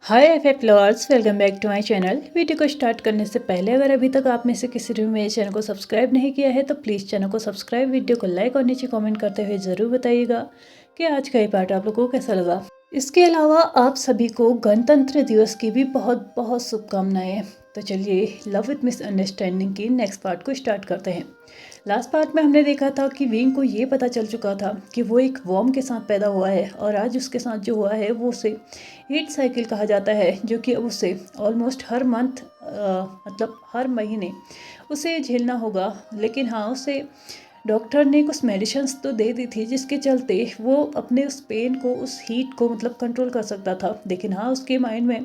Hi FF lovers, welcome back to my channel. Video को start करने से पहले अगर अभी तक आप में से किसी ने मेरे चैनल को सब्सक्राइब नहीं किया है तो प्लीज़ चैनल को सब्सक्राइब, वीडियो को लाइक और नीचे कमेंट करते हुए ज़रूर बताइएगा कि आज का ये पार्ट आप लोगों को कैसा लगा। इसके अलावा आप सभी को गणतंत्र दिवस की भी बहुत बहुत शुभकामनाएं। तो चलिए लव विथ मिसअंडरस्टैंडिंग की नेक्स्ट पार्ट को स्टार्ट करते हैं। लास्ट पार्ट में हमने देखा था कि विंग को ये पता चल चुका था कि वो एक वॉर्म के साथ पैदा हुआ है और आज उसके साथ जो हुआ है वो उसे हीट साइकिल कहा जाता है, जो कि अब उसे ऑलमोस्ट हर मंथ मतलब हर महीने उसे झेलना होगा। लेकिन हाँ, उसे डॉक्टर ने कुछ मेडिसिन्स तो दे दी थी जिसके चलते वो अपने उस पेन को, उस हीट को मतलब कंट्रोल कर सकता था। लेकिन हाँ, उसके माइंड में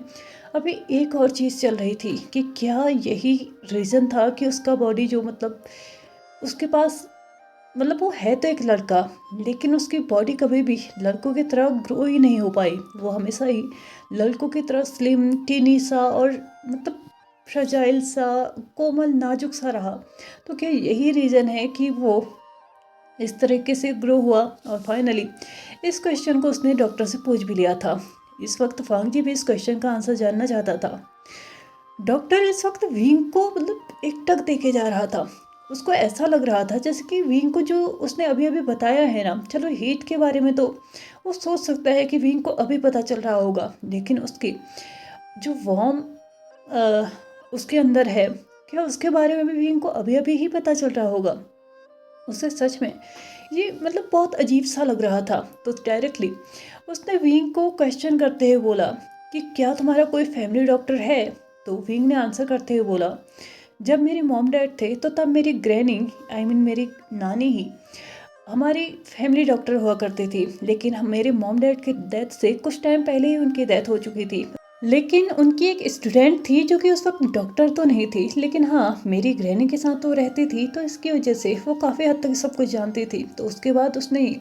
अभी एक और चीज़ चल रही थी कि क्या यही रीज़न था कि उसका बॉडी जो मतलब उसके पास मतलब वो है तो एक लड़का, लेकिन उसकी बॉडी कभी भी लड़कों की तरह ग्रो ही नहीं हो पाई। वो हमेशा ही लड़कों की तरह स्लिम टीनी सा और मतलब फ्रजाइल सा, कोमल नाजुक सा रहा। तो क्या यही रीज़न है कि वो इस तरीके से ग्रो हुआ? और फाइनली इस क्वेश्चन को उसने डॉक्टर से पूछ भी लिया था। इस वक्त फांग जी भी इस क्वेश्चन का आंसर जानना चाहता था। डॉक्टर इस वक्त विंग को मतलब एकटक देखे जा रहा था। उसको ऐसा लग रहा था जैसे कि विंग को जो उसने अभी अभी बताया है ना, चलो हीट के बारे में तो वो सोच सकता है कि विंग को अभी पता चल रहा होगा, लेकिन उसकी जो वॉर्म उसके अंदर है, क्या उसके बारे में भी विंग को अभी अभी ही पता चल रहा होगा? उसे सच में ये मतलब बहुत अजीब सा लग रहा था। तो डायरेक्टली उसने विंग को क्वेश्चन करते हुए बोला कि क्या तुम्हारा कोई फैमिली डॉक्टर है? तो विंग ने आंसर करते हुए बोला, जब मेरे मॉम डैड थे तो तब मेरी ग्रैनी मेरी नानी ही हमारी फैमिली डॉक्टर हुआ करती थी। लेकिन मेरे मॉम डैड के डेथ से कुछ टाइम पहले ही उनकी डेथ हो चुकी थी। लेकिन उनकी एक स्टूडेंट थी जो कि उस वक्त डॉक्टर तो नहीं थी, लेकिन हाँ मेरी ग्रैनी के साथ तो रहती थी, तो इसकी वजह से वो काफ़ी हद तक सब कुछ जानती थी। तो उसके बाद उसने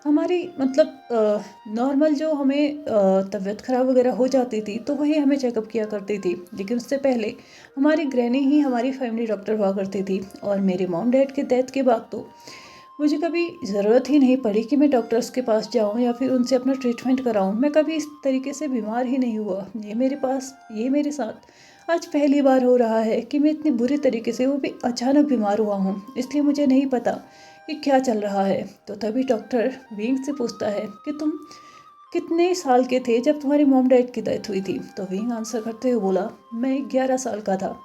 हमारी मतलब नॉर्मल जो हमें तबीयत ख़राब वगैरह हो जाती थी तो वही हमें चेकअप किया करती थी। लेकिन उससे पहले हमारी ग्रैनी ही हमारी फैमिली डॉक्टर हुआ करती थी। और मेरे मॉम डैड के डेथ के बाद तो मुझे कभी ज़रूरत ही नहीं पड़ी कि मैं डॉक्टर्स के पास जाऊं या फिर उनसे अपना ट्रीटमेंट कराऊं। मैं कभी इस तरीके से बीमार ही नहीं हुआ। ये मेरे साथ आज पहली बार हो रहा है कि मैं इतनी बुरी तरीके से, वो भी अचानक बीमार हुआ हूँ। इसलिए मुझे नहीं पता कि क्या चल रहा है। तो तभी डॉक्टर विंग से पूछता है कि तुम कितने साल के थे जब तुम्हारी मॉम डैड की डेथ हुई थी? तो विंग आंसर करते हुए बोला, मैं 11 साल का था।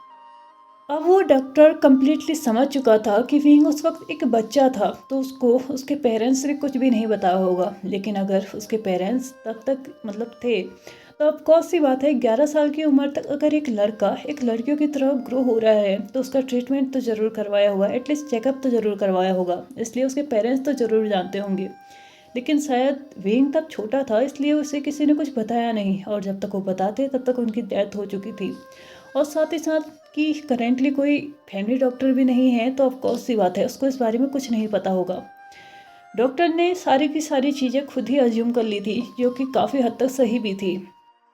अब वो डॉक्टर कम्प्लीटली समझ चुका था कि विंग उस वक्त एक बच्चा था, तो उसको उसके पेरेंट्स ने कुछ भी नहीं बताया होगा। लेकिन अगर उसके पेरेंट्स तब तक मतलब थे तो अब कौन सी बात है, 11 साल की उम्र तक अगर एक लड़का एक लड़कियों की तरह ग्रो हो रहा है तो उसका ट्रीटमेंट तो ज़रूर करवाया होगा, एटलीस्ट चेकअप तो ज़रूर करवाया होगा। इसलिए उसके पेरेंट्स तो ज़रूर जानते होंगे। लेकिन शायद विंग तब छोटा था, इसलिए उसे किसी ने कुछ बताया नहीं। और जब तक वो बताते तब तक उनकी डेथ हो चुकी थी। और साथ ही साथ कि करेंटली कोई फैमिली डॉक्टर भी नहीं है, तो ऑफकोर्स सी बात है उसको इस बारे में कुछ नहीं पता होगा। डॉक्टर ने सारी की सारी चीज़ें खुद ही अज्यूम कर ली थी, जो कि काफ़ी हद तक सही भी थी।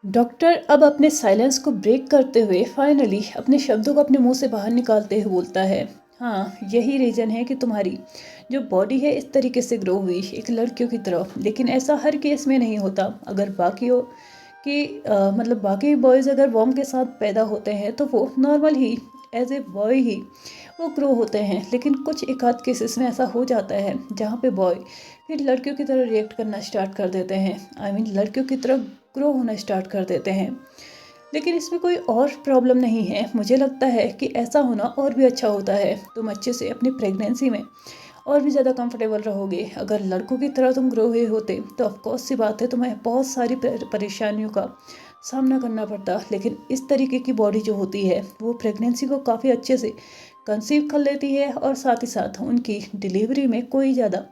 डॉक्टर अब अपने साइलेंस को ब्रेक करते हुए फाइनली अपने शब्दों को अपने मुंह से बाहर निकालते हुए बोलता है, हाँ यही रीज़न है कि तुम्हारी जो बॉडी है इस तरीके से ग्रो हुई एक लड़कियों की तरह। लेकिन ऐसा हर केस में नहीं होता। अगर बाकियों कि मतलब बाकी बॉयज़ अगर वॉर्म के साथ पैदा होते हैं तो वो नॉर्मल ही एज ए बॉय ही वो ग्रो होते हैं। लेकिन कुछ एक आध केसेस में ऐसा हो जाता है जहाँ पे बॉय फिर लड़कियों की तरह रिएक्ट करना स्टार्ट कर देते हैं, लड़कियों की तरह ग्रो होना स्टार्ट कर देते हैं। लेकिन इसमें कोई और प्रॉब्लम नहीं है। मुझे लगता है कि ऐसा होना और भी अच्छा होता है। तुम अच्छे से अपनी प्रेगनेंसी में और भी ज़्यादा कंफर्टेबल रहोगे। अगर लड़कों की तरह तुम ग्रो हुए होते तो ऑफकोर्स सी बात है तुम्हें बहुत सारी परेशानियों का सामना करना पड़ता। लेकिन इस तरीके की बॉडी जो होती है वो प्रेगनेंसी को काफ़ी अच्छे से कंसीव कर लेती है और साथ ही साथ उनकी डिलीवरी में कोई ज़्यादा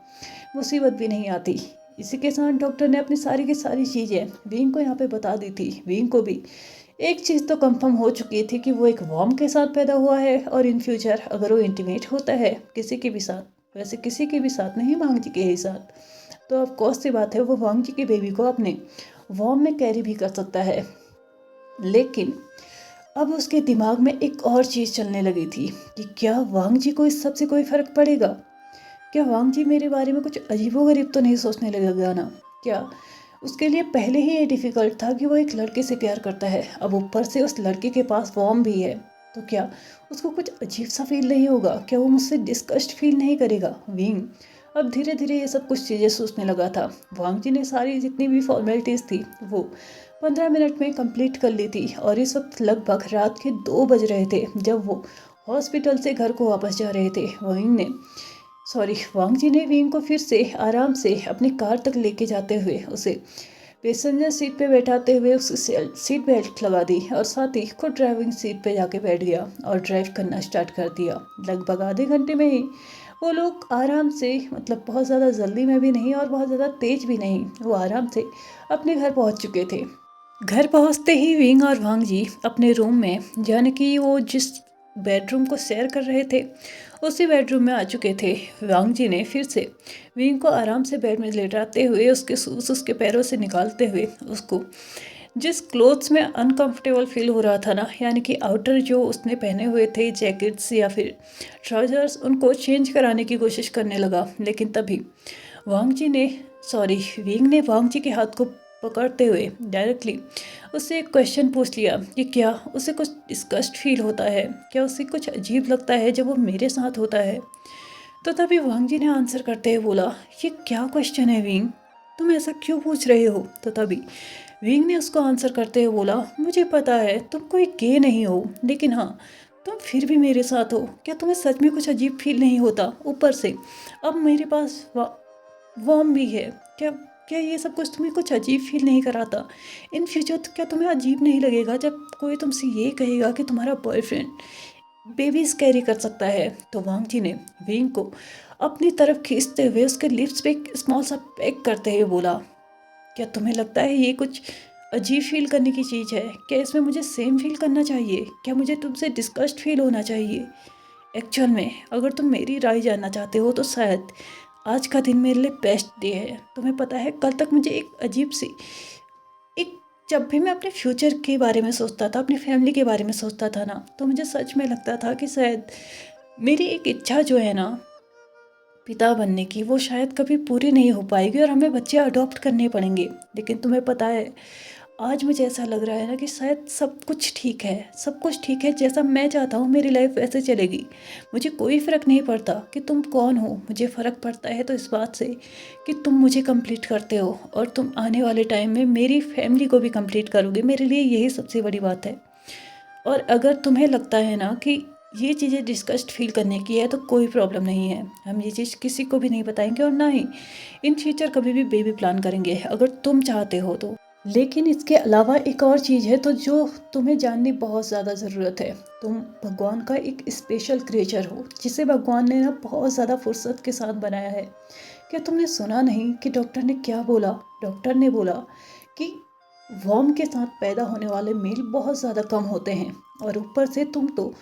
मुसीबत भी नहीं आती। इसी के साथ डॉक्टर ने अपनी सारी की सारी चीज़ें विंग को यहाँ पे बता दी थी। विंग को भी एक चीज़ तो कंफर्म हो चुकी थी कि वो एक वॉर्म के साथ पैदा हुआ है और इन फ्यूचर अगर वो इंटीमेट होता है किसी के भी साथ, वैसे किसी के भी साथ नहीं, वांग जी के ही साथ, तो अब कौन सी बात है वो वांग जी की बेबी को अपने वॉर्म में कैरी भी कर सकता है। लेकिन अब उसके दिमाग में एक और चीज़ चलने लगी थी कि क्या वांग जी को इस सब से कोई फ़र्क पड़ेगा? क्या वांग जी मेरे बारे में कुछ अजीबोगरीब तो नहीं सोचने लगेगा ना? क्या उसके लिए पहले ही ये डिफ़िकल्ट था कि वो एक लड़के से प्यार करता है, अब ऊपर से उस लड़के के पास वॉर्म भी है। तो क्या उसको कुछ अजीब सा फील नहीं होगा? क्या वो मुझसे डिस्गस्ट फील नहीं करेगा? विंग अब धीरे धीरे ये सब कुछ चीज़ें सोचने लगा था। वांग जी ने सारी जितनी भी फॉर्मेलिटीज़ थी वो 15 मिनट में कंप्लीट कर ली थी और इस वक्त लगभग रात के 2 बज रहे थे जब वो हॉस्पिटल से घर को वापस जा रहे थे। वांग जी ने विंग को फिर से आराम से अपनी कार तक लेके जाते हुए उसे पैसेंजर सीट पे बैठाते हुए उसकी सीट बेल्ट लगा दी और साथ ही खुद ड्राइविंग सीट पे जाके बैठ गया और ड्राइव करना स्टार्ट कर दिया। लगभग आधे घंटे में ही वो लोग आराम से, मतलब बहुत ज़्यादा जल्दी में भी नहीं और बहुत ज़्यादा तेज भी नहीं, वो आराम से अपने घर पहुंच चुके थे। घर पहुंचते ही विंग और वांग जी अपने रूम में, यानी कि वो जिस बेडरूम को शेयर कर रहे थे उसी बेडरूम में आ चुके थे। वांग जी ने फिर से विंग को आराम से बेड में लेटाते हुए उसके शूज उसके पैरों से निकालते हुए उसको जिस क्लोथ्स में अनकंफर्टेबल फील हो रहा था ना, यानी कि आउटर जो उसने पहने हुए थे जैकेट्स या फिर ट्राउजर्स, उनको चेंज कराने की कोशिश करने लगा। लेकिन तभी विंग ने वांग जी के हाथ को पकड़ते हुए डायरेक्टली उससे एक क्वेश्चन पूछ लिया कि क्या उसे कुछ डिस्गस्ट फील होता है, क्या उसे कुछ अजीब लगता है जब वो मेरे साथ होता है। तो तभी वांग जी ने आंसर करते हुए बोला, ये क्या क्वेश्चन है विंग, तुम ऐसा क्यों पूछ रहे हो। तो तभी विंग ने उसको आंसर करते हुए बोला, मुझे पता है तुम कोई गे नहीं हो, लेकिन हाँ तुम फिर भी मेरे साथ हो। क्या तुम्हें सच में कुछ अजीब फील नहीं होता? ऊपर से अब मेरे पास वॉर्म भी है। क्या क्या ये सब कुछ तुम्हें कुछ अजीब फील नहीं कराता? इन फ्यूचर तो क्या तुम्हें अजीब नहीं लगेगा जब कोई तुमसे ये कहेगा कि तुम्हारा बॉयफ्रेंड बेबीज कैरी कर सकता है? तो वांग जी ने विंग को अपनी तरफ खींचते हुए उसके लिप्स पे एक स्मॉल सा पैक करते हुए बोला, क्या तुम्हें लगता है ये कुछ अजीब फील करने की चीज़ है? क्या इसमें मुझे सेम फील करना चाहिए? क्या मुझे तुमसे डिस्गस्ट फील होना चाहिए? एक्चुअल में अगर तुम मेरी राय जानना चाहते हो तो शायद आज का दिन मेरे लिए बेस्ट डे है। तुम्हें पता है कल तक मुझे एक अजीब सी एक जब भी मैं अपने फ्यूचर के बारे में सोचता था, अपनी फैमिली के बारे में सोचता था ना, तो मुझे सच में लगता था कि शायद मेरी एक इच्छा जो है ना पिता बनने की, वो शायद कभी पूरी नहीं हो पाएगी और हमें बच्चे अडॉप्ट करने पड़ेंगे। लेकिन तुम्हें पता है आज मुझे ऐसा लग रहा है ना कि शायद सब कुछ ठीक है, सब कुछ ठीक है, जैसा मैं चाहता हूँ मेरी लाइफ वैसे चलेगी। मुझे कोई फ़र्क नहीं पड़ता कि तुम कौन हो, मुझे फ़र्क पड़ता है तो इस बात से कि तुम मुझे कंप्लीट करते हो और तुम आने वाले टाइम में मेरी फैमिली को भी कंप्लीट करोगे। मेरे लिए यही सबसे बड़ी बात है। और अगर तुम्हें लगता है ना कि ये चीज़ें डिस्कस्ड फील करने की है तो कोई प्रॉब्लम नहीं है, हम ये चीज़ किसी को भी नहीं बताएंगे और ना ही इन फ्यूचर कभी भी बेबी प्लान करेंगे अगर तुम चाहते हो तो। लेकिन इसके अलावा एक और चीज़ है तो जो तुम्हें जानने बहुत ज़्यादा ज़रूरत है। तुम भगवान का एक स्पेशल क्रिएचर हो जिसे भगवान ने ना बहुत ज़्यादा फुर्सत के साथ बनाया है। क्या तुमने सुना नहीं कि डॉक्टर ने क्या बोला? डॉक्टर ने बोला कि वॉर्म के साथ पैदा होने वाले मेल बहुत ज़्यादा कम होते हैं और ऊपर से तुम तो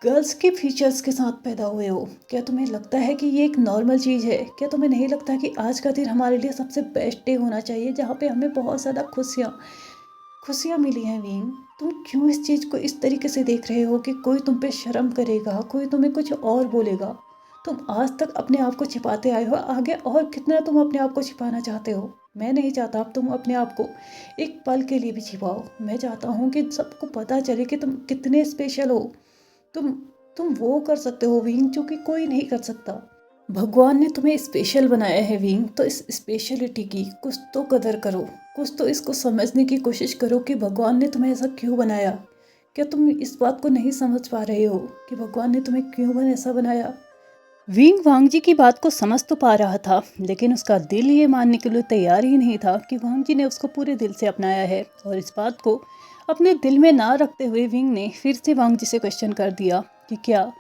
गर्ल्स के फीचर्स के साथ पैदा हुए हो। क्या तुम्हें लगता है कि ये एक नॉर्मल चीज़ है? क्या तुम्हें नहीं लगता कि आज का दिन हमारे लिए सबसे बेस्ट डे होना चाहिए जहाँ पे हमें बहुत ज़्यादा खुशियाँ मिली हैं विंग? तुम क्यों इस चीज़ को इस तरीके से देख रहे हो कि कोई तुम पे शर्म करेगा, कोई तुम्हें कुछ और बोलेगा? तुम आज तक अपने आप को छिपाते आए हो, आगे और कितना तुम अपने आप को छिपाना चाहते हो? मैं नहीं चाहता अब तुम अपने आप को एक पल के लिए भी छिपाओ। मैं चाहता हूँ कि सबको पता चले कि तुम कितने स्पेशल हो। तुम तुम वो कर सकते हो विंग जो कि कोई नहीं कर सकता। भगवान ने तुम्हें स्पेशल बनाया है विंग, तो इस स्पेशलिटी की कुछ तो कदर करो, कुछ तो इसको समझने की कोशिश करो कि भगवान ने तुम्हें ऐसा क्यों बनाया। क्या तुम इस बात को नहीं समझ पा रहे हो कि भगवान ने तुम्हें क्यों ऐसा बनाया? विंग वांग जी की बात को समझ तो पा रहा था, लेकिन उसका दिल ये मानने के लिए तैयार ही नहीं था कि वांग जी ने उसको पूरे दिल से अपनाया है। और इस बात को अपने दिल में ना रखते हुए विंग ने फिर से वांग जी से क्वेश्चन कर दिया कि क्या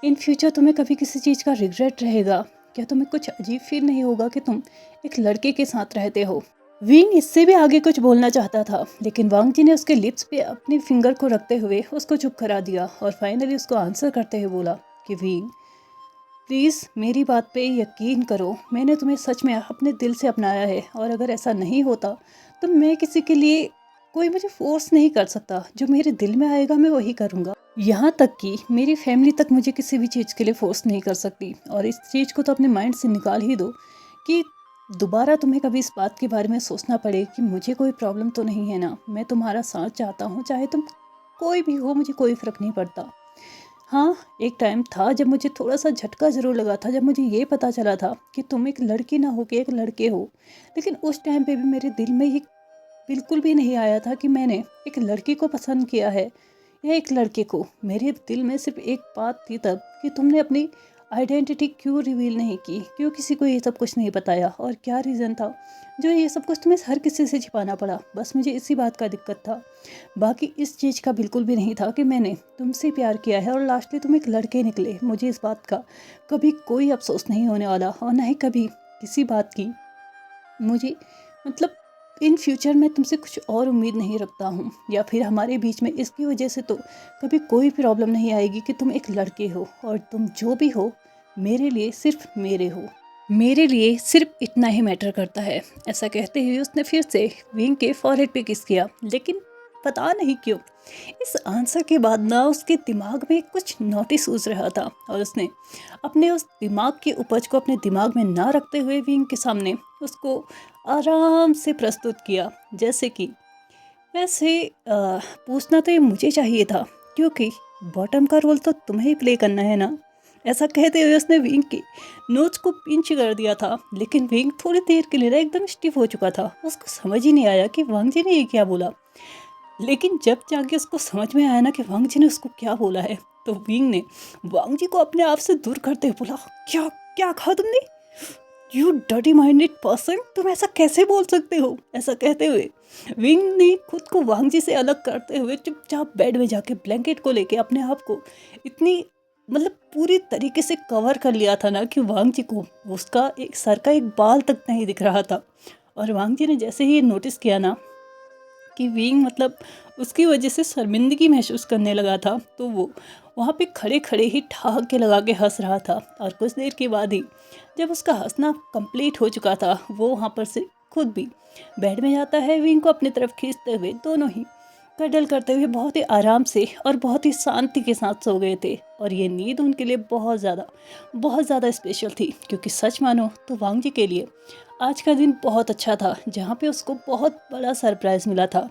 इन फ्यूचर तुम्हें कभी किसी चीज़ का रिग्रेट रहेगा? क्या तुम्हें कुछ अजीब फील नहीं होगा कि तुम एक लड़के के साथ रहते हो? विंग इससे भी आगे कुछ बोलना चाहता था, लेकिन वांग जी ने उसके लिप्स पे अपने फिंगर को रखते हुए उसको चुप करा दिया और फाइनली उसको आंसर करते हुए बोला कि विंग प्लीज़ मेरी बात पे यकीन करो, मैंने तुम्हें सच में अपने दिल से अपनाया है और अगर ऐसा नहीं होता तो मैं किसी के लिए, कोई मुझे फोर्स नहीं कर सकता। जो मेरे दिल में आएगा मैं वही करूँगा। यहाँ तक कि मेरी फैमिली तक मुझे किसी भी चीज़ के लिए फोर्स नहीं कर सकती। और इस चीज़ को तो अपने माइंड से निकाल ही दो कि दोबारा तुम्हें कभी इस बात के बारे में सोचना पड़े कि मुझे कोई प्रॉब्लम तो नहीं है ना, मैं तुम्हारा साथ चाहता हूँ, चाहे तुम कोई भी हो, मुझे कोई फ़र्क नहीं पड़ता। हाँ, एक टाइम था जब मुझे थोड़ा-सा झटका ज़रूर लगा था, जब मुझे ये पता चला था कि तुम एक लड़की ना हो के एक लड़के हो। लेकिन उस टाइम पे भी मेरे दिल में ये बिल्कुल भी नहीं आया था कि मैंने एक लड़की को पसंद किया है या एक लड़के को। मेरे दिल में सिर्फ़ एक बात थी तब कि तुमने अपनी आइडेंटिटी क्यों रिवील नहीं की? क्यों किसी को ये सब कुछ नहीं बताया? और क्या रीज़न था जो ये सब कुछ तुम्हें हर किसी से छिपाना पड़ा? बस मुझे इसी बात का दिक्कत था। बाकी इस चीज़ का बिल्कुल भी नहीं था कि मैंने तुमसे प्यार किया है और लास्टली तुम एक लड़के निकले। मुझे इस बात का कभी कोई अफ़सोस नहीं होने वाला और ना ही कभी किसी बात की मुझे मतलब इन फ्यूचर में तुमसे कुछ और उम्मीद नहीं रखता हूँ, या फिर हमारे बीच में इसकी वजह से तो कभी कोई प्रॉब्लम नहीं आएगी कि तुम एक लड़के हो और तुम जो भी हो मेरे लिए सिर्फ मेरे हो, मेरे लिए सिर्फ इतना ही मैटर करता है। ऐसा कहते हुए उसने फिर से विंग के फॉरहेड पे किस किया, लेकिन पता नहीं क्यों इस आंसर के बाद ना उसके दिमाग में कुछ नोटिस सूझ रहा था और उसने अपने उस दिमाग की उपज को अपने दिमाग में ना रखते हुए विंग के सामने उसको आराम से प्रस्तुत किया। जैसे कि वैसे पूछना तो ये मुझे चाहिए था, क्योंकि बॉटम का रोल तो तुम्हें ही प्ले करना है ना। ऐसा कहते हुए उसने विंग की नोच को पिंच कर दिया था, लेकिन विंग थोड़ी देर के लिए ना एकदम स्टिफ हो चुका था। उसको समझ ही नहीं आया कि वांग जी ने ये क्या बोला। लेकिन जब जाके उसको समझ में आया ना कि वांग जी ने उसको क्या बोला है, तो विंग ने वांग जी को अपने आप से दूर करते हुए बोला, क्या क्या कहा तुमने? यू डर्टी माइंडेड पर्सन, तुम ऐसा कैसे बोल सकते हो? ऐसा कहते हुए विंग ने खुद को वांग जी से अलग करते हुए चुपचाप बेड में जाके ब्लैंकेट को लेके अपने आप को इतनी मतलब पूरी तरीके से कवर कर लिया था ना कि वांग जी को उसका एक सर का एक बाल तक नहीं दिख रहा था। और वांग जी ने जैसे ही ये नोटिस किया ना कि विंग मतलब उसकी वजह से शर्मिंदगी महसूस करने लगा था, तो वो वहाँ पे खड़े खड़े ही ठहाके लगा के हंस रहा था। और कुछ देर के बाद ही जब उसका हंसना कंप्लीट हो चुका था, वो वहाँ पर से खुद भी बेड में जाता है, विंग को अपनी तरफ खींचते हुए दोनों ही कडल करते हुए बहुत ही आराम से और बहुत ही शांति के साथ सो गए थे। और ये नींद उनके लिए बहुत ज़्यादा स्पेशल थी, क्योंकि सच मानो तो वांग जी के लिए आज का दिन बहुत अच्छा था, जहाँ पे उसको बहुत बड़ा सरप्राइज़ मिला था।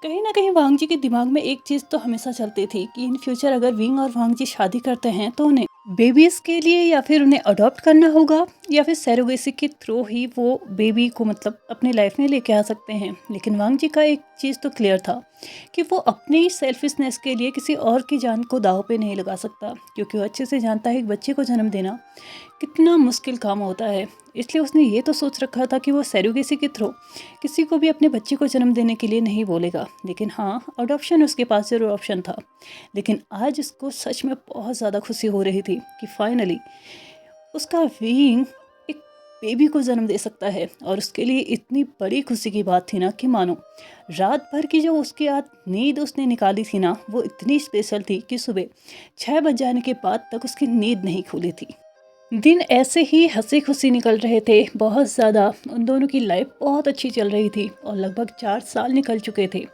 कहीं ना कहीं वांग जी के दिमाग में एक चीज़ तो हमेशा चलती थी कि इन फ्यूचर अगर विंग और वांग जी शादी करते हैं तो उन्हें बेबीज़ के लिए या फिर उन्हें अडॉप्ट करना होगा, या फिर सैरोगेसी के थ्रू ही वो बेबी को मतलब अपनी लाइफ में लेके आ सकते हैं। लेकिन वांग जी का एक चीज़ तो क्लियर था कि वो अपनी सेल्फिशनेस के लिए किसी और की जान को दाव पे नहीं लगा सकता, क्योंकि वो अच्छे से जानता है एक बच्चे को जन्म देना कितना मुश्किल काम होता है। इसलिए उसने ये तो सोच रखा था कि वो सैरोगेसी के थ्रू किसी को भी अपने बच्चे को जन्म देने के लिए नहीं बोलेगा, लेकिन हाँ, अडॉप्शन उसके पास ज़रूर ऑप्शन था। लेकिन आज उसको सच में बहुत ज़्यादा खुशी हो रही थी कि फाइनली उसका विंग एक बेबी को जन्म दे सकता है। और उसके लिए इतनी बड़ी खुशी की बात थी ना कि मानो रात भर की जो उसकी आज नींद उसने निकाली थी ना, वो इतनी स्पेशल थी कि सुबह 6 बज जाने के बाद तक उसकी नींद नहीं खुली थी। दिन ऐसे ही हंसी खुशी निकल रहे थे, बहुत ज़्यादा उन दोनों की लाइफ बहुत अच्छी चल रही थी और लगभग 4 साल निकल चुके थे।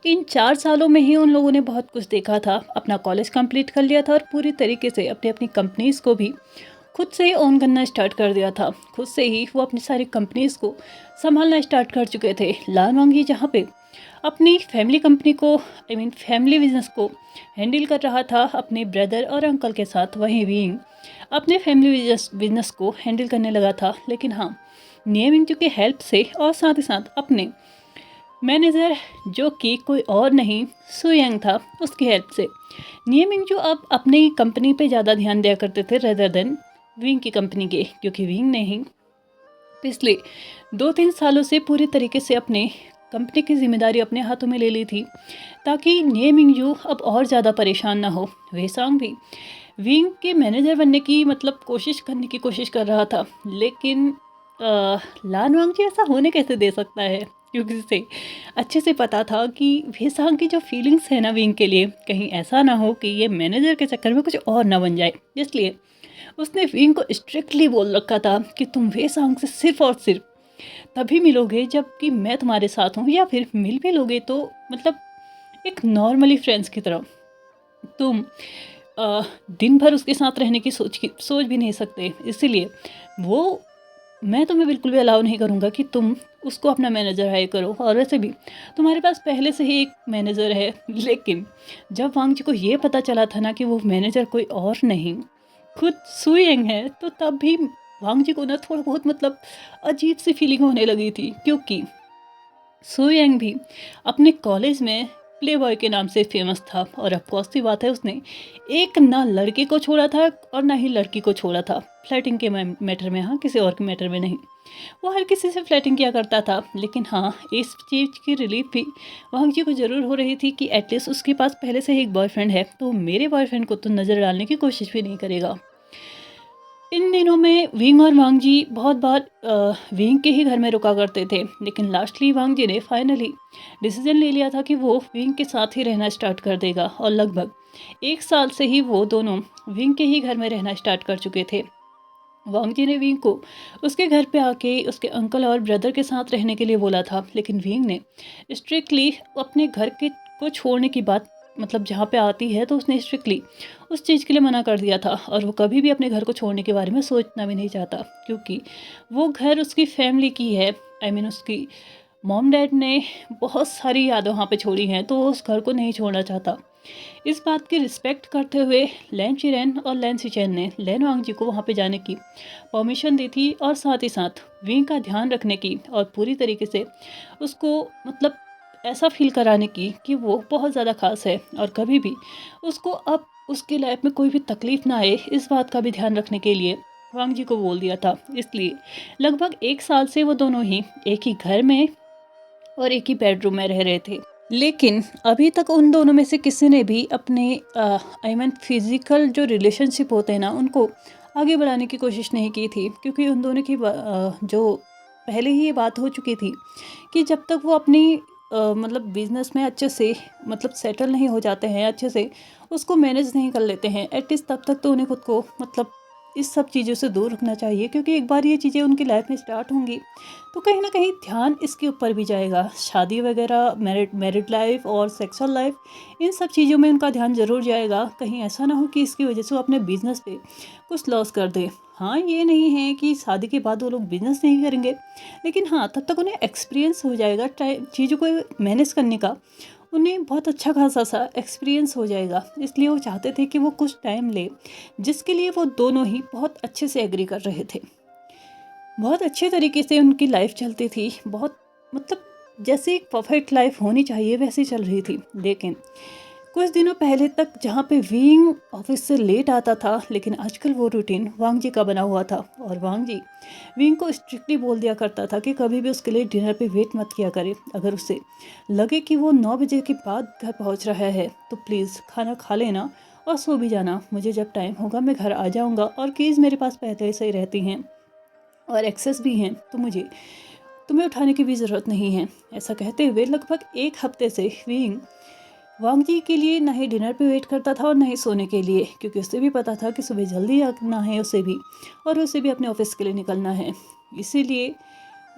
इन 4 सालों में ही उन लोगों ने बहुत कुछ देखा था, अपना कॉलेज कंप्लीट कर लिया था और पूरी तरीके से अपनी अपनी कंपनीज़ को भी खुद से ही ओन करना स्टार्ट कर दिया था। खुद से ही वो अपनी सारी कंपनीज़ को संभालना स्टार्ट कर चुके थे। लाल वांगी जहाँ पे अपनी फैमिली कंपनी को फैमिली बिजनेस को हैंडल कर रहा था अपने ब्रदर और अंकल के साथ, वहीं विंग अपने फैमिली बिजनेस को हैंडल करने लगा था। लेकिन हाँ, नियमिंग की हेल्प से और साथ ही साथ अपने मैनेजर जो कि कोई और नहीं सुयंग था, उसकी हेल्प से नियमिंग जो अब अपनी कंपनी पे ज़्यादा ध्यान दिया करते थे रेदर देन विंग की कंपनी के, क्योंकि विंग ने ही पिछले 2-3 सालों से पूरी तरीके से अपने कंपनी की जिम्मेदारी अपने हाथों में ले ली थी, ताकि नियमिंग जो अब और ज़्यादा परेशान ना हो। वेसांग भी विंग के मैनेजर बनने की मतलब कोशिश करने की कोशिश कर रहा था, लेकिन लान वांग जी ऐसा होने कैसे दे सकता है, क्योंकि उसे अच्छे से पता था कि वेसांग की जो फीलिंग्स है ना विंग के लिए, कहीं ऐसा ना हो कि ये मैनेजर के चक्कर में कुछ और ना बन जाए। इसलिए उसने विंग को स्ट्रिक्टली बोल रखा था कि तुम वेसांग से सिर्फ और सिर्फ तभी मिलोगे जब कि मैं तुम्हारे साथ हूँ, या फिर मिल भी लोगे तो मतलब एक नॉर्मली फ्रेंड्स की तरह। तुम दिन भर उसके साथ रहने की सोच भी नहीं सकते। इसीलिए वो मैं तुम्हें बिल्कुल भी अलाउ नहीं करूँगा कि तुम उसको अपना मैनेजर हायर करो, और वैसे भी तुम्हारे पास पहले से ही एक मैनेजर है। लेकिन जब वांग जी को ये पता चला था ना कि वो मैनेजर कोई और नहीं, खुद सुयेंग है, तो तब भी वांग जी को ना थोड़ा बहुत मतलब अजीब सी फीलिंग होने लगी थी, क्योंकि सुयंग भी अपने कॉलेज में प्ले बॉय के नाम से फेमस था, और अफकोर्स सी बात है, उसने एक ना लड़के को छोड़ा था और ना ही लड़की को छोड़ा था, फ्लर्टिंग के मैटर में, हाँ, किसी और के मैटर में नहीं। वो हर किसी से फ्लर्टिंग किया करता था, लेकिन हाँ, इस चीज़ की रिलीफ भी वांग जी को ज़रूर हो रही थी कि एटलीस्ट उसके पास पहले से ही एक बॉयफ्रेंड है, तो मेरे बॉयफ्रेंड को तो नज़र डालने की कोशिश भी नहीं करेगा। इन दिनों में विंग और वांग जी बहुत बार विंग के ही घर में रुका करते थे, लेकिन लास्टली वांग जी ने फाइनली डिसीजन ले लिया था कि वो विंग के साथ ही रहना स्टार्ट कर देगा, और लगभग 1 साल से ही वो दोनों विंग के ही घर में रहना स्टार्ट कर चुके थे। वांग जी ने विंग को उसके घर पे आके उसके अंकल और ब्रदर के साथ रहने के लिए बोला था, लेकिन विंग ने स्ट्रिक्टली अपने घर के को छोड़ने की बात, मतलब जहाँ पे आती है तो उसने स्ट्रिक्टली उस चीज़ के लिए मना कर दिया था, और वो कभी भी अपने घर को छोड़ने के बारे में सोचना भी नहीं चाहता, क्योंकि वो घर उसकी फैमिली की है। उसकी मॉम डैड ने बहुत सारी यादें वहाँ पे छोड़ी हैं, तो वो उस घर को नहीं छोड़ना चाहता। इस बात की रिस्पेक्ट करते हुए लैन चिरेन और लैन सिचेन ने लैन वांग जी को वहाँ पे जाने की परमिशन दी थी, और साथ ही साथ विंग का ध्यान रखने की और पूरी तरीके से उसको मतलब ऐसा फील कराने की कि वो बहुत ज़्यादा खास है, और कभी भी उसको अब उसकी लाइफ में कोई भी तकलीफ ना आए, इस बात का भी ध्यान रखने के लिए वांग जी को बोल दिया था। इसलिए लगभग 1 साल से वो दोनों ही एक ही घर में और एक ही बेडरूम में रह रहे थे। लेकिन अभी तक उन दोनों में से किसी ने भी अपने फिज़िकल जो रिलेशनशिप होते हैं ना, उनको आगे बढ़ाने की कोशिश नहीं की थी, क्योंकि उन दोनों की जो पहले ही ये बात हो चुकी थी कि जब तक वो अपनी मतलब बिजनेस में अच्छे से मतलब सेटल नहीं हो जाते हैं, अच्छे से उसको मैनेज नहीं कर लेते हैं, एटलीस्ट तब तक तो उन्हें खुद को मतलब इस सब चीज़ों से दूर रखना चाहिए, क्योंकि एक बार ये चीज़ें उनकी लाइफ में स्टार्ट होंगी तो कहीं ना कहीं ध्यान इसके ऊपर भी जाएगा। शादी वगैरह, मैरिड लाइफ और सेक्सुअल लाइफ, इन सब चीज़ों में उनका ध्यान ज़रूर जाएगा। कहीं ऐसा ना हो कि इसकी वजह से वो अपने बिजनेस पे कुछ लॉस कर दे। हाँ, ये नहीं है कि शादी के बाद वो लोग बिजनेस नहीं करेंगे, लेकिन हाँ, तब तक उन्हें एक्सपीरियंस हो जाएगा चीज़ों को मैनेज करने का, उन्हें बहुत अच्छा खासा सा एक्सपीरियंस हो जाएगा। इसलिए वो चाहते थे कि वो कुछ टाइम ले, जिसके लिए वो दोनों ही बहुत अच्छे से एग्री कर रहे थे। बहुत अच्छे तरीके से उनकी लाइफ चलती थी, बहुत मतलब जैसे एक परफेक्ट लाइफ होनी चाहिए वैसी चल रही थी। लेकिन कुछ दिनों पहले तक जहाँ पे विंग ऑफिस से लेट आता था, लेकिन आजकल वो रूटीन वांग जी का बना हुआ था, और वांग जी विंग को स्ट्रिक्टली बोल दिया करता था कि कभी भी उसके लिए डिनर पे वेट मत किया करे। अगर उसे लगे कि वो 9 बजे के बाद घर पहुँच रहा है तो प्लीज़ खाना खा लेना और सो भी जाना। मुझे जब टाइम होगा मैं घर आ जाऊँगा, और कीज़ मेरे पास पहले से ही रहती हैं और एक्सेस भी हैं, तो मुझे तुम्हें उठाने की भी ज़रूरत नहीं है। ऐसा कहते हुए लगभग 1 हफ्ते से विंग वांग जी के लिए ना ही डिनर पे वेट करता था और ना ही सोने के लिए, क्योंकि उसे भी पता था कि सुबह जल्दी आना है उसे भी, और उसे भी अपने ऑफिस के लिए निकलना है, इसीलिए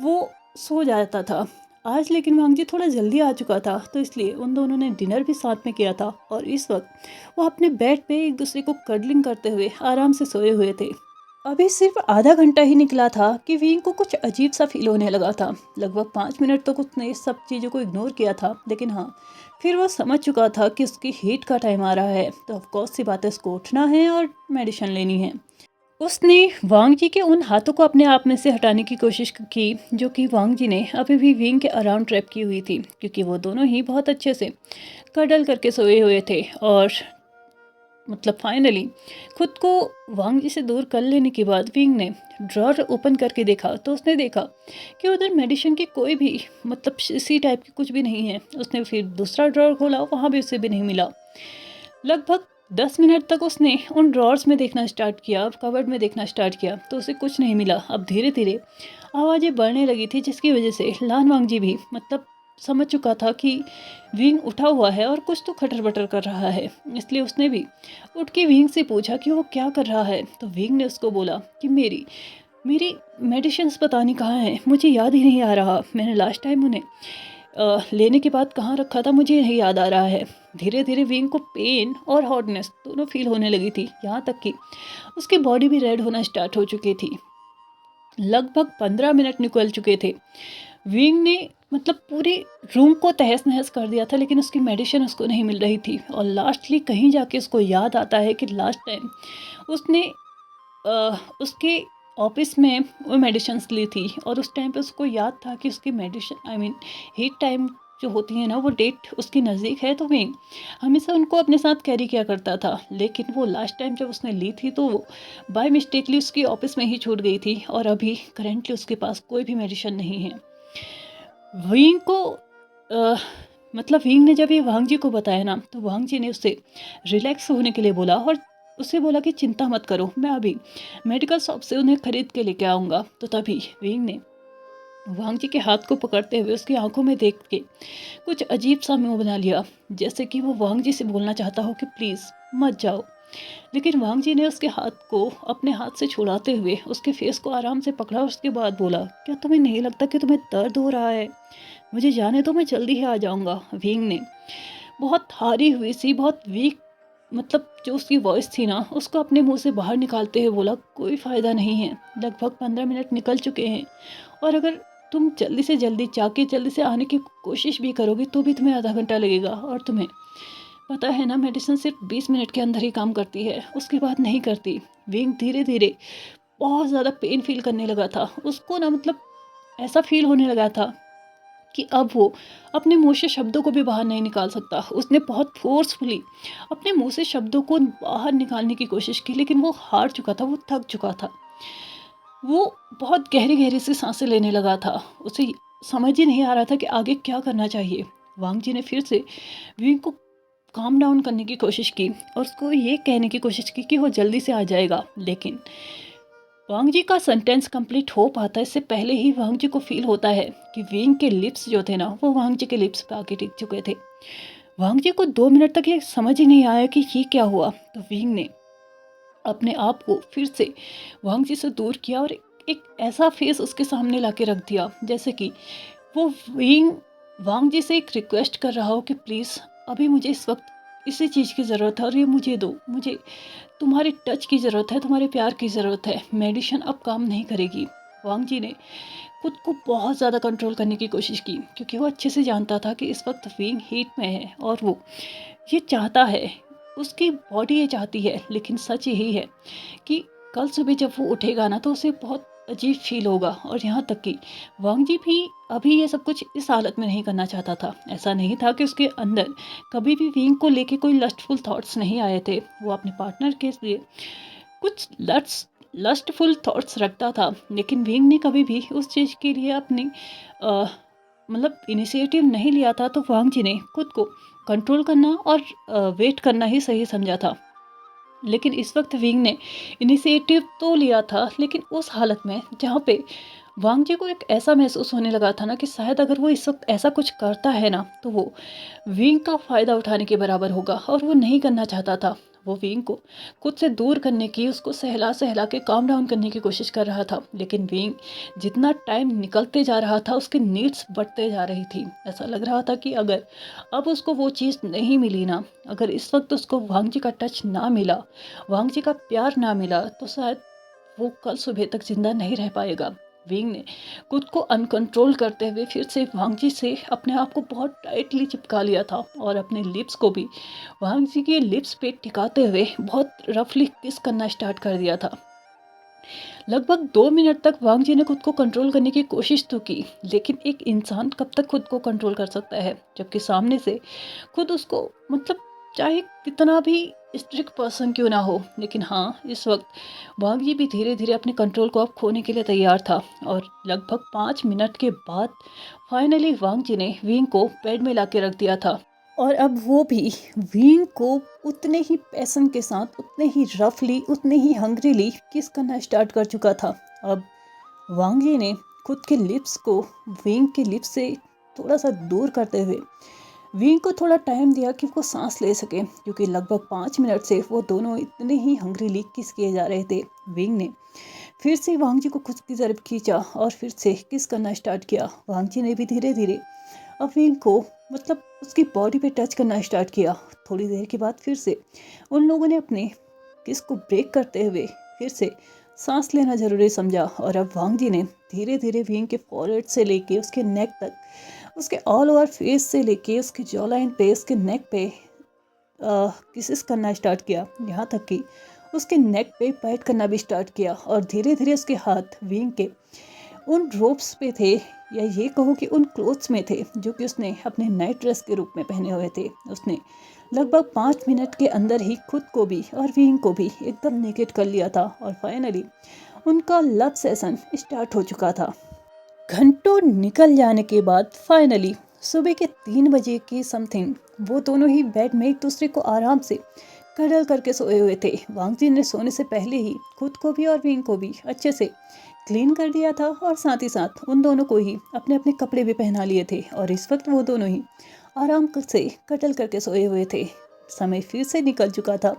वो सो जाता था। आज लेकिन वांग जी थोड़ा जल्दी आ चुका था, तो इसलिए उन दोनों ने डिनर भी साथ में किया था, और इस वक्त वो अपने बेड पे एक दूसरे को कडलिंग करते हुए आराम से सोए हुए थे। अभी सिर्फ आधा घंटा ही निकला था कि विंग को कुछ अजीब सा फील होने लगा था। लगभग 5 मिनट तक उसने इस सब चीज़ों को इग्नोर किया था, लेकिन हाँ, फिर वो समझ चुका था कि उसकी हीट का टाइम आ रहा है, तो ऑफकोर्स सी बात है, उसको उठना है और मेडिसिन लेनी है। उसने वांग जी के उन हाथों को अपने आप में से हटाने की कोशिश की, जो कि वांग जी ने अभी भी विंग के अराउंड ट्रैप की हुई थी, क्योंकि वो दोनों ही बहुत अच्छे से कडल करके सोए हुए थे। और मतलब फाइनली खुद को वांग जी से दूर कर लेने के बाद विंग ने ड्रॉर ओपन करके देखा, तो उसने देखा कि उधर मेडिसिन की कोई भी मतलब इसी टाइप की कुछ भी नहीं है। उसने फिर दूसरा ड्रॉर खोला, वहाँ भी उसे भी नहीं मिला। लगभग 10 मिनट तक उसने उन ड्रॉर्स में देखना स्टार्ट किया, कबर्ड में देखना स्टार्ट किया, तो उसे कुछ नहीं मिला। अब धीरे धीरे आवाज़ें बढ़ने लगी थी, जिसकी वजह से लान वांग जी भी मतलब समझ चुका था कि विंग उठा हुआ है और कुछ तो खटर बटर कर रहा है। इसलिए उसने भी उठ के विंग से पूछा कि वो क्या कर रहा है, तो विंग ने उसको बोला कि मेरी मेरी मेडिसिन्स पता नहीं कहाँ हैं, मुझे याद ही नहीं आ रहा। मैंने लास्ट टाइम उन्हें लेने के बाद कहाँ रखा था, मुझे नहीं याद आ रहा है। धीरे धीरे विंग को पेन और हॉटनेस दोनों फील होने लगी थी, यहाँ तक कि उसकी बॉडी भी रेड होना स्टार्ट हो चुकी थी। लगभग 15 मिनट निकल चुके थे। विंग ने मतलब पूरे रूम को तहस नहस कर दिया था, लेकिन उसकी मेडिसिन उसको नहीं मिल रही थी। और लास्टली कहीं जाके उसको याद आता है कि लास्ट टाइम उसने उसके ऑफिस में वो मेडिसिन ली थी, और उस टाइम पे उसको याद था कि उसकी मेडिसिन हीट टाइम जो होती है ना, वो डेट उसकी नज़दीक है, तो विंग हमेशा उनको अपने साथ कैरी किया करता था। लेकिन वो लास्ट टाइम जब उसने ली थी तो वो बाय मिस्टेकली उसकी ऑफिस में ही छूट गई थी, और अभी करेंटली उसके पास कोई भी मेडिसिन नहीं है। विंग को मतलब विंग ने जब ये वांग जी को बताया ना, तो वांग जी ने उससे रिलैक्स होने के लिए बोला, और उससे बोला कि चिंता मत करो, मैं अभी मेडिकल शॉप से उन्हें खरीद के लेके आऊँगा। तो तभी विंग ने वांग जी के हाथ को पकड़ते हुए उसकी आंखों में देख के कुछ अजीब सा मुंह बना लिया, जैसे कि वो वांग जी से बोलना चाहता हो कि प्लीज़ मत जाओ। लेकिन वांग जी ने उसके हाथ को अपने हाथ से छुड़ाते हुए उसके फेस को आराम से पकड़ा, और उसके बाद बोला, क्या तुम्हें नहीं लगता कि तुम्हें दर्द हो रहा है? मुझे जाने दो, मैं जल्दी ही आ जाऊंगा। विंग ने बहुत हारी हुई सी, बहुत वीक, मतलब जो उसकी वॉइस थी ना, उसको अपने मुंह से बाहर निकालते हुए बोला, कोई फ़ायदा नहीं है, लगभग 15 मिनट निकल चुके हैं, और अगर तुम जल्दी से जल्दी जाके जल्दी से आने की कोशिश भी करोगे तो भी तुम्हें आधा घंटा लगेगा, और तुम्हें पता है ना, मेडिसिन सिर्फ 20 मिनट के अंदर ही काम करती है, उसके बाद नहीं करती। विंग धीरे धीरे बहुत ज़्यादा पेन फील करने लगा था। उसको ना मतलब ऐसा फील होने लगा था कि अब वो अपने मुंह से शब्दों को भी बाहर नहीं निकाल सकता। उसने बहुत फोर्सफुली अपने मुंह से शब्दों को बाहर निकालने की कोशिश की, लेकिन वो हार चुका था, वो थक चुका था। वो बहुत गहरी गहरी से सांसें लेने लगा था। उसे समझ ही नहीं आ रहा था कि आगे क्या करना चाहिए। वांग जी ने फिर से विंग को काम डाउन करने की कोशिश की, और उसको ये कहने की कोशिश की कि वो जल्दी से आ जाएगा। लेकिन वांग जी का सेंटेंस कंप्लीट हो पाता है इससे पहले ही वांग जी को फील होता है कि विंग के लिप्स जो थे ना, वो वांग जी के लिप्स पे आके टिक चुके थे। वांग जी को 2 मिनट तक ये समझ ही नहीं आया कि ये क्या हुआ। तो विंग ने अपने आप को फिर से वांग जी से दूर किया, और एक ऐसा फेस उसके सामने लाके रख दिया जैसे कि वो विंग वांग जी से एक रिक्वेस्ट कर रहा हो कि प्लीज़ अभी मुझे इस वक्त इसी चीज़ की ज़रूरत है, और ये मुझे दो, मुझे तुम्हारे टच की ज़रूरत है, तुम्हारे प्यार की ज़रूरत है, मेडिसिन अब काम नहीं करेगी। वांग जी ने खुद को बहुत ज़्यादा कंट्रोल करने की कोशिश की, क्योंकि वो अच्छे से जानता था कि इस वक्त विंग हीट में है, और वो ये चाहता है, उसकी बॉडी ये चाहती है। लेकिन सच यही है कि कल सुबह जब वो उठेगा ना, तो उसे बहुत अजीब फील होगा। और यहाँ तक कि वांग जी भी अभी ये सब कुछ इस हालत में नहीं करना चाहता था। ऐसा नहीं था कि उसके अंदर कभी भी विंग को लेके कोई लस्टफुल थॉट्स नहीं आए थे। वो अपने पार्टनर के लिए कुछ लस्टफुल थॉट्स रखता था, लेकिन विंग ने कभी भी उस चीज़ के लिए अपनी अ, मतलब इनिशिएटिव नहीं लिया था। तो वांग जी ने खुद को कंट्रोल करना और वेट करना ही सही समझा था। लेकिन इस वक्त विंग ने इनिशिएटिव तो लिया था, लेकिन उस हालत में जहाँ पे वांग जी को एक ऐसा महसूस होने लगा था ना कि शायद अगर वो इस वक्त ऐसा कुछ करता है ना, तो वो विंग का फ़ायदा उठाने के बराबर होगा, और वो नहीं करना चाहता था। वो विंग को खुद से दूर करने की, उसको सहला सहला के काम डाउन करने की कोशिश कर रहा था। लेकिन विंग जितना टाइम निकलते जा रहा था, उसकी नीड्स बढ़ते जा रही थी। ऐसा लग रहा था कि अगर अब उसको वो चीज़ नहीं मिली ना, अगर इस वक्त उसको वांग जी का टच ना मिला, वांग जी का प्यार ना मिला, तो शायद वो कल सुबह तक जिंदा नहीं रह पाएगा। विंग ने खुद को अनकंट्रोल करते हुए फिर से वांग जी से अपने आप को बहुत टाइटली चिपका लिया था, और अपने लिप्स को भी वांग जी के लिप्स पे टिकाते हुए बहुत रफली किस करना स्टार्ट कर दिया था। लगभग 2 मिनट तक वांग जी ने खुद को कंट्रोल करने की कोशिश तो की, लेकिन एक इंसान कब तक खुद को कंट्रोल कर सकता है, जबकि सामने से खुद उसको मतलब चाहे कितना भी स्ट्रिक्ट पर्सन क्यों ना हो। लेकिन हाँ, इस वक्त वांग जी भी धीरे धीरे अपने कंट्रोल को अब खोने के लिए तैयार था। और लगभग 5 मिनट के बाद फाइनली वांग जी ने विंग को बेड में ला के रख दिया था, और अब वो भी विंग को उतने ही पैशन के साथ, उतने ही रफली, उतने ही हंग्रीली किस करना स्टार्ट कर चुका था। अब वांग जी ने खुद के लिप्स को विंग के लिप्स से थोड़ा सा दूर करते हुए विंग को थोड़ा टाइम दिया कि वो सांस ले सके, क्योंकि लगभग 5 मिनट से वो दोनों इतने ही हंग्रीली किस किए जा रहे थे। विंग ने फिर से वांग जी को खुद की तरफ खींचा, और फिर से किस करना स्टार्ट किया। वांग जी ने भी धीरे धीरे अब विंग को मतलब उसकी बॉडी पे टच करना स्टार्ट किया। थोड़ी देर के बाद फिर से उन लोगों ने अपने किस को ब्रेक करते हुए फिर से सांस लेना जरूरी समझा और अब वांग जी ने धीरे धीरे विंग के फॉरहेड से लेके उसके नेक तक, उसके ऑल ओवर फेस से लेके उसके जॉ लाइन पे, उसके नेक पे किसेस करना स्टार्ट किया। यहाँ तक कि उसके नेक पे बाइट करना भी स्टार्ट किया और धीरे धीरे उसके हाथ विंग के उन रोप्स पे थे, या ये कहो कि उन क्लोथ्स में थे जो कि उसने अपने नाइट ड्रेस के रूप में पहने हुए थे। उसने लगभग 5 मिनट के अंदर ही खुद को भी और विंग को भी एकदम नेकेड कर लिया था और फाइनली उनका लव सेशन स्टार्ट हो चुका था। घंटों निकल जाने के बाद फाइनली सुबह के 3 बजे की समथिंग वो दोनों ही बेड में एक दूसरे को आराम से कडल करके सोए हुए थे। वांग जी ने सोने से पहले ही खुद को भी और विंग को भी अच्छे से क्लीन कर दिया था और साथ ही साथ उन दोनों को ही अपने अपने कपड़े भी पहना लिए थे और इस वक्त वो दोनों ही आराम से कडल करके सोए हुए थे। समय फिर से निकल चुका था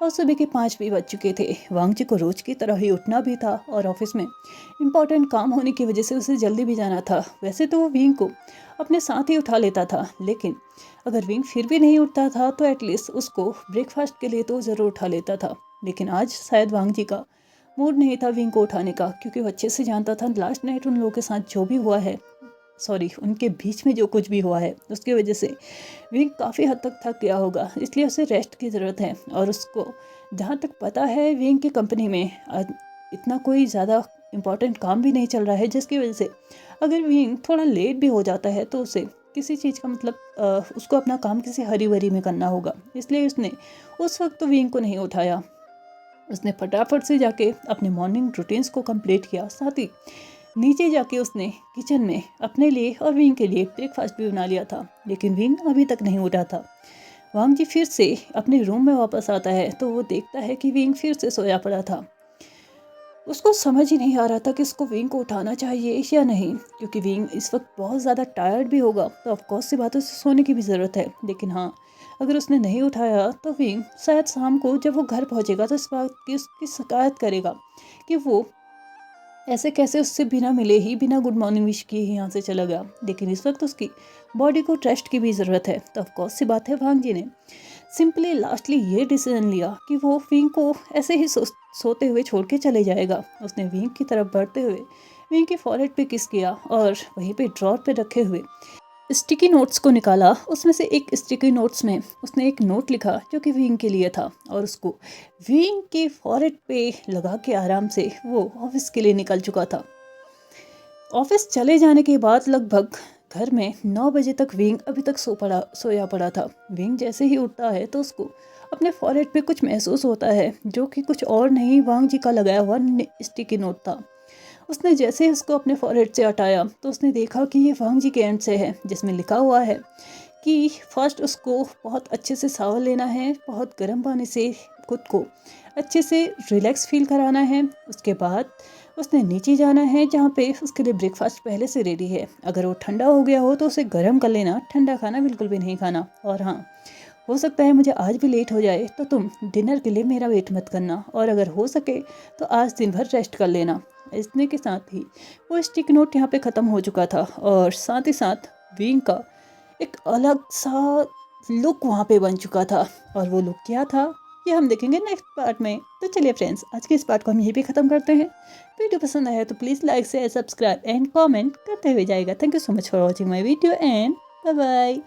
और सुबह के 5 भी बज चुके थे। वांग जी को रोज की तरह ही उठना भी था और ऑफिस में इम्पॉर्टेंट काम होने की वजह से उसे जल्दी भी जाना था। वैसे तो वो विंग को अपने साथ ही उठा लेता था, लेकिन अगर विंग फिर भी नहीं उठता था तो एटलीस्ट उसको ब्रेकफास्ट के लिए तो ज़रूर उठा लेता था। लेकिन आज शायद वांग जी का मूड नहीं था विंग को उठाने का, क्योंकि वो अच्छे से जानता था लास्ट नाइट उन लोगों के साथ जो भी हुआ है, उनके बीच में जो कुछ भी हुआ है, उसकी वजह से विंग काफ़ी हद तक थक गया होगा। इसलिए उसे रेस्ट की ज़रूरत है और उसको जहाँ तक पता है विंग की कंपनी में इतना कोई ज़्यादा इम्पोर्टेंट काम भी नहीं चल रहा है, जिसकी वजह से अगर विंग थोड़ा लेट भी हो जाता है तो उसे किसी चीज़ का मतलब उसको अपना काम किसी हरी भरी में करना होगा। इसलिए उसने उस वक्त तो विंग को नहीं उठाया। उसने फटाफट से जाके अपने मॉर्निंग रूटीन्स को कंप्लीट किया। साथ ही नीचे जाके उसने किचन में अपने लिए और विंग के लिए ब्रेकफास्ट भी बना लिया था, लेकिन विंग अभी तक नहीं उठा था। वांग जी फिर से अपने रूम में वापस आता है तो वो देखता है कि विंग फिर से सोया पड़ा था। उसको समझ ही नहीं आ रहा था कि उसको विंग को उठाना चाहिए या नहीं, क्योंकि विंग इस वक्त बहुत ज़्यादा टायर्ड भी होगा तो ऑफकोर्स सी बात है उसे सोने की भी ज़रूरत है। लेकिन हाँ, अगर उसने नहीं उठाया तो विंग शायद शाम को जब वो घर पहुंचेगा तो इस बात की उसकी शिकायत करेगा कि वो ऐसे कैसे उससे बिना मिले ही, बिना गुड मॉर्निंग विश किए ही यहाँ से चला गया। लेकिन इस वक्त उसकी बॉडी को रेस्ट की भी ज़रूरत है। तो ऑफकोर्स सी बात है वांग जी ने सिंपली लास्टली ये डिसीजन लिया कि वो विंग को ऐसे ही सोते हुए छोड़ के चले जाएगा। उसने विंग की तरफ बढ़ते हुए विंग के फॉरहेड पे किस किया और वहीं पे ड्रॉर पे रखे हुए स्टिकी नोट्स को निकाला। उसमें से एक स्टिकी नोट्स में उसने एक नोट लिखा जो कि विंग के लिए था और उसको विंग के फॉरहेड पे लगा के आराम से वो ऑफिस के लिए निकल चुका था। ऑफिस चले जाने के बाद लगभग घर में 9 बजे तक विंग अभी तक सोया पड़ा था। विंग जैसे ही उठता है तो उसको अपने फॉरहेड पे कुछ महसूस होता है जो कि कुछ और नहीं, वांग जी का लगाया हुआ स्टिकी नोट था। उसने जैसे ही उसको अपने फॉरहेड से हटाया तो उसने देखा कि ये वांग जी के एंड से है, जिसमें लिखा हुआ है कि फर्स्ट उसको बहुत अच्छे से शावर लेना है, बहुत गर्म पानी से खुद को अच्छे से रिलैक्स फील कराना है। उसके बाद उसने नीचे जाना है जहाँ पे उसके लिए ब्रेकफास्ट पहले से रेडी है। अगर वो ठंडा हो गया हो तो उसे गर्म कर लेना, ठंडा खाना बिल्कुल भी नहीं खाना। और हाँ, हो सकता है मुझे आज भी लेट हो जाए तो तुम डिनर के लिए मेरा वेट मत करना, और अगर हो सके तो आज दिन भर रेस्ट कर लेना। इतने के साथ ही वो स्टिक नोट यहाँ पे ख़त्म हो चुका था और साथ ही साथ विंग का एक अलग सा लुक वहाँ पे बन चुका था। और वो लुक क्या था ये हम देखेंगे नेक्स्ट पार्ट में। तो चलिए फ्रेंड्स, आज के इस पार्ट को हम यहीं पे ख़त्म करते हैं। वीडियो पसंद आया तो please like share subscribe and comment करते हुए जाएगा। Thank you so much for watching my video and bye bye.